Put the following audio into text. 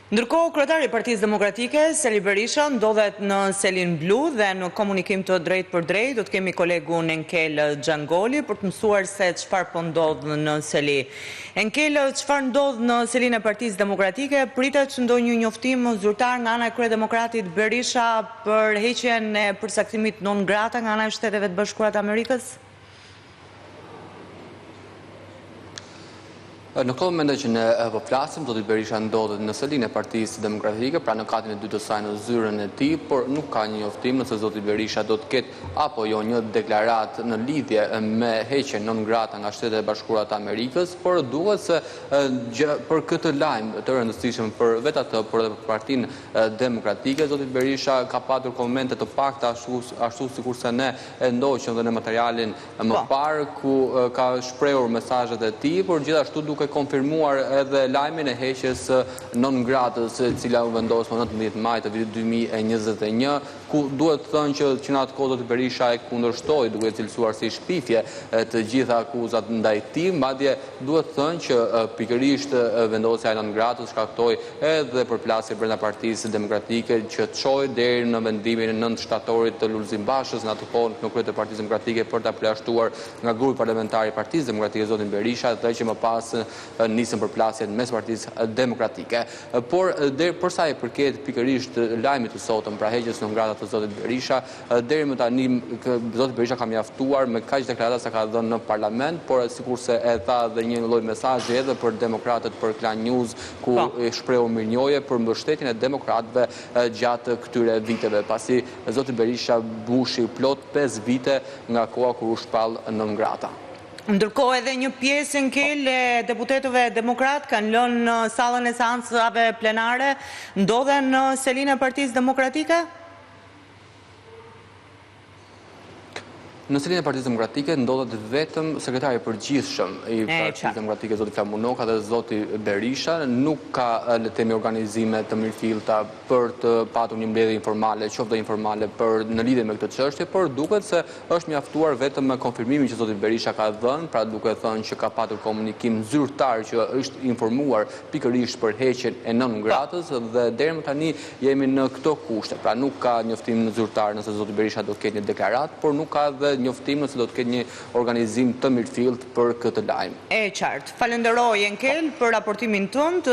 Ndërkohë, kryetari i Partisë Demokratike, Sali Berisha, ndodhet në Selin Blu dhe në komunikim të drejt për drejt do të kemi kolegun Enkel Xhangoli për të mësuar se çfarë po ndodh në Seli. Enkel, çfarë ndodh në Selin e Partisë Demokratike? Pritet që ndonjë njoftim zyrtar nga ana e kryedemokratit Berisha për heqjen e përcaktimit non grata nga ana e Shteteve të Bashkuara të Amerikës? Në këtë moment që ne po flasim, zoti Berisha ndodhet në Selinë e Partisë Demokratike, pra në katin e dytë të saj në zyrën e tij, por nuk ka një njoftim nëse zoti Berisha do të ketë apo jo një deklaratë në lidhje me heqjen non grata nga Shtetet e Bashkuara të Amerikës, por duhet se për këtë lajm të rëndësishëm për vetë atë, por edhe për Partinë Demokratike, zoti Berisha ka patur komente të pakta ashtu sikurse ne e ndoqëm dhe në materialin më parë ku ka shprehur mesazhet e tij, por gjithashtu duke konfirmuar edhe lajmin e heqjes non gratës, e cila u vendos më 19 maj të vitit 2021, ku duhet të thënë që në atë kohë zoti Berisha e kundërshtoi duke cilësuar si shpifje të gjitha akuzat ndaj tij, madje duhet të thënë që pikërisht vendosja e non gratës shkaktoi edhe përplasje brenda Partisë Demokratike që çoi deri në vendimin e 9 shtatorit të Lulzim Bashës në atë kohë në krye të Partisë Demokratike për ta plashtuar nga grupi parlamentar i Partisë Demokratike zotin Berisha dhe që më pas nisën përplasjet mes Partisë Demokratike. Por për sa i përket pikërisht lajmit të sotëm pra heqjes non grata të zotit Berisha, deri më tani zoti Berisha ka mjaftuar me kaq deklarata sa ka dhënë në parlament, por sikurse e tha dhe një lloj mesazhi edhe për demokratët për Klan News ku shprehu mirënjohje për mbështetjen e demokratëve gjatë këtyre viteve, pasi zoti Berisha mbushi plot 5 vite nga koha kur u shpall non grata. Ndërkohë edhe një pjesë Enkel e deputetëve demokrat kanë lënë në sallën e seancave plenare, ndodhen në Selinë e Partisë Demokratike? Në Selinë e Partisë Demokratike ndodhet vetëm sekretari i përgjithshëm i Partisë Demokratike zoti Flamunoka dhe zoti Berisha, nuk ka le të themi organizime të mirëfillta për të patur një mbledhje informale, qoftë informale në lidhje me këtë çështje, por duket se është mjaftuar vetëm me konfirmimin që zoti Berisha ka dhënë, pra duke thënë që ka patur komunikim zyrtar që është informuar pikërisht për heqjen e non gratës dhe deri më tani jemi në këto kushte, pra nuk ka njoftim zyrtar nëse zoti Berisha do të ketë një deklaratë, por nuk ka dhe njoftim nëse do të ketë një organizim të mirëfillt për këtë lajm. E qartë. Falenderoj Enkel për raportimin tënd.